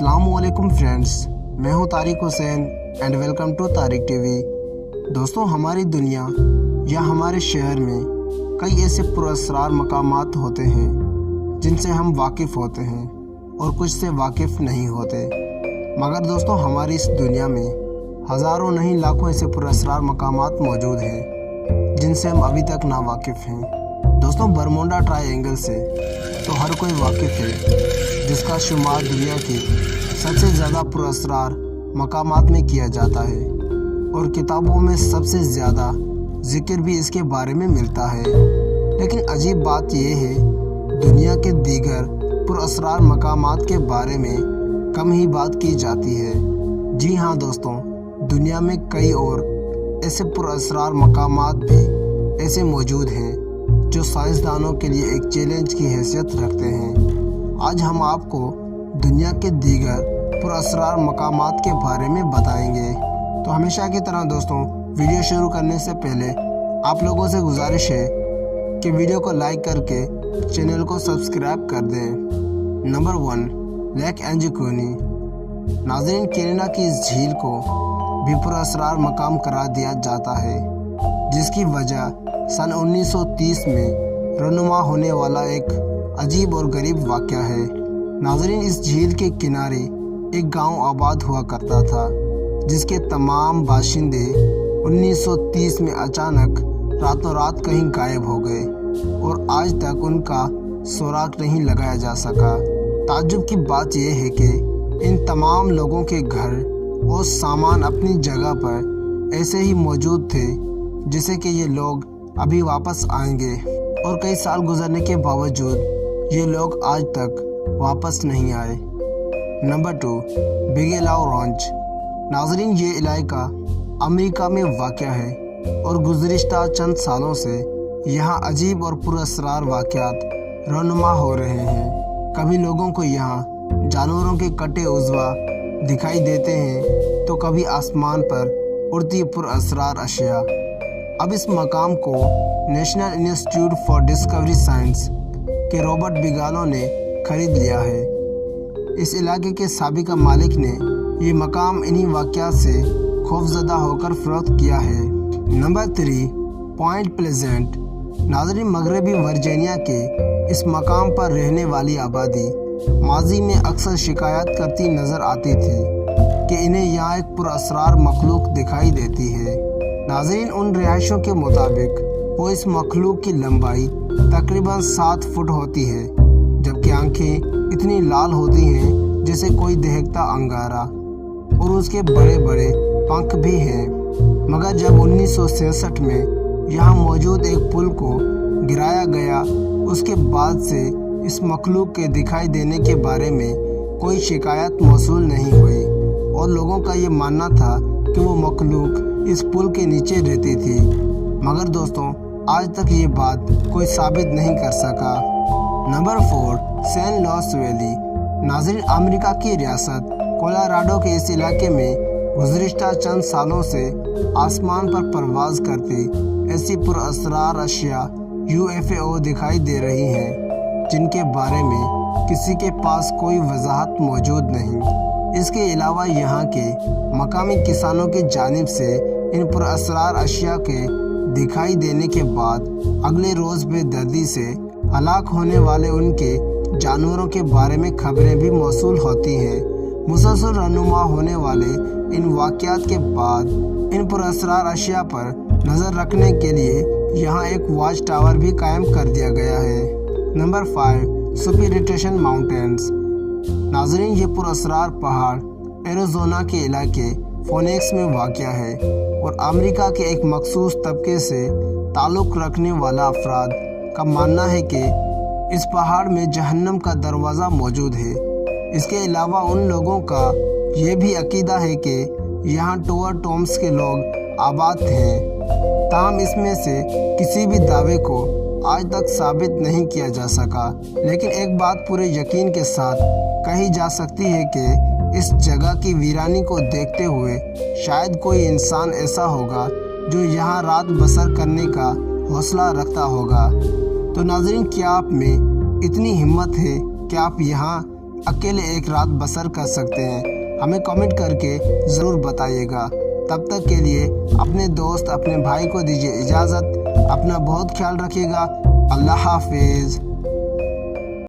अस्सलामुअलैकुम फ्रेंड्स, मैं हूं Tariq Hussain and welcome to Tariq TV. दोस्तों, हमारी दुनिया या हमारे शहर में कई ऐसे पुरअसरार मकामात होते हैं जिनसे हम वाकिफ़ होते हैं और कुछ से वाकिफ़ नहीं होते। मगर दोस्तों, हमारी इस दुनिया में हज़ारों नहीं लाखों ऐसे पुरअसरार मकामात मौजूद हैं जिनसे हम अभी तक ना वाकिफ़ हैं। दोस्तों, बरमोडा ट्रायंगल से तो हर कोई वाकिफ़ है, जिसका शुमार दुनिया के सबसे ज़्यादा पुरअसरार मकामात में किया जाता है और किताबों में सबसे ज़्यादा ज़िक्र भी इसके बारे में मिलता है। लेकिन अजीब बात यह है, दुनिया के दीगर पुरअसरार मकामात के बारे में कम ही बात की जाती है। जी हाँ दोस्तों, दुनिया में कई और ऐसे पुरअसरार मकामात भी ऐसे मौजूद हैं जो साइंसदानों के लिए एक चैलेंज की हैसियत रखते हैं। आज हम आपको दुनिया के दीगर पुरअसरार मकामात के बारे में बताएंगे। तो हमेशा की तरह दोस्तों, वीडियो शुरू करने से पहले आप लोगों से गुजारिश है कि वीडियो को लाइक करके चैनल को सब्सक्राइब कर दें। नंबर 1, लेक एंजिकोनी। नाज़रीन, कनाडा की इस झील को भी पुरअसरार मकाम करार दिया जाता है, जिसकी वजह सन 1930 में रनुमा होने वाला एक अजीब और गरीब वाक़या है। नाज़रीन, इस झील के किनारे एक गांव आबाद हुआ करता था, जिसके तमाम बाशिंदे 1930 में अचानक रातों रात कहीं गायब हो गए और आज तक उनका सुराग नहीं लगाया जा सका। ताज्जुब की बात यह है कि इन तमाम लोगों के घर और सामान अपनी जगह पर ऐसे ही मौजूद थे जिसे कि ये लोग अभी वापस आएंगे, और कई साल गुजरने के बावजूद ये लोग आज तक वापस नहीं आए। नंबर 2, बिगेलॉव रॉन्च। नाज़रीन, ये इलाका अमेरिका में वाक़या है और गुज़िश्ता चंद सालों से यहाँ अजीब और पुरअसरार वाक़यात रौनुमा हो रहे हैं। कभी लोगों को यहाँ जानवरों के कटे उज़वा दिखाई देते हैं तो कभी आसमान पर उड़ती पुरअसरार अशिया। अब इस मकाम को national institute for discovery science के रॉबर्ट बिगेलॉव ने खरीद लिया है। इस इलाके के साबिका मालिक ने ये मकाम इन्हीं वाक़यात से खौफज़दा होकर फ़रोख्त किया है। Number 3, point pleasant. नाज़रीन, मगरबी वर्जीनिया के इस मकाम पर रहने वाली आबादी माजी में अक्सर शिकायत करती नज़र आती थी कि इन्हें यहाँ एक पुरअसरार मखलूक दिखाई देती है। नाज़रीन, उन रिहायशों के मुताबिक वो इस मखलूक की लंबाई तकरीबन 7 फुट होती है, जबकि आंखें इतनी लाल होती हैं जैसे कोई दहकता अंगारा, और उसके बड़े बड़े पंख भी हैं। मगर जब 1966 में यहाँ मौजूद एक पुल को गिराया गया, उसके बाद से इस मखलूक के दिखाई देने के बारे में कोई शिकायत मौसूल नहीं हुई और लोगों का ये मानना था कि वो मखलूक इस पुल के नीचे रहती थी। मगर दोस्तों, आज तक ये बात कोई साबित नहीं कर सका। Number 4, San Luis Valley. नाज़रीन, अमेरिका की रियासत कोलोराडो के इस इलाके में गुज़िश्ता चंद सालों से आसमान पर परवाज़ करती ऐसी पुरअसरार अशिया UFO दिखाई दे रही हैं, जिनके बारे में किसी के पास कोई वजाहत मौजूद नहीं। इसके अलावा यहाँ के मकामी किसानों की जानिब से इन पुरअसरार अशिया के दिखाई देने के बाद अगले रोज़ बेदर्दी से हलाक होने वाले उनके जानवरों के बारे में खबरें भी मौसूल होती हैं। मुसलसल रनुमा होने वाले इन वाक़यात के बाद इन पुरअसरार अशिया पर नज़र रखने के लिए यहाँ एक वॉच टावर भी कायम कर दिया गया है। Number 5, superstition mountains. नाज़रीन, ये पुरअसरार पहाड़ एरिज़ोना के इलाके फोनिक्स में वाक़या है और अमेरिका के एक मखसूस तबके से ताल्लुक़ रखने वाला अफराद का मानना है कि इस पहाड़ में जहन्नम का दरवाज़ा मौजूद है। इसके अलावा उन लोगों का ये भी अकीदा है कि यहाँ टोवर टॉम्स के लोग आबाद हैं। ताहम इसमें से किसी भी दावे को आज तक साबित नहीं किया जा सका, लेकिन एक बात पूरे यकीन के साथ कही जा सकती है कि इस जगह की वीरानी को देखते हुए शायद कोई इंसान ऐसा होगा जो यहाँ रात बसर करने का हौसला रखता होगा। तो नाज़रीन, क्या आप में इतनी हिम्मत है कि आप यहाँ अकेले एक रात बसर कर सकते हैं? हमें कमेंट करके ज़रूर बताइएगा। तब तक के लिए अपने दोस्त अपने भाई को दीजिए इजाज़त। अपना बहुत ख्याल रखिएगा। अल्लाह हाफिज़।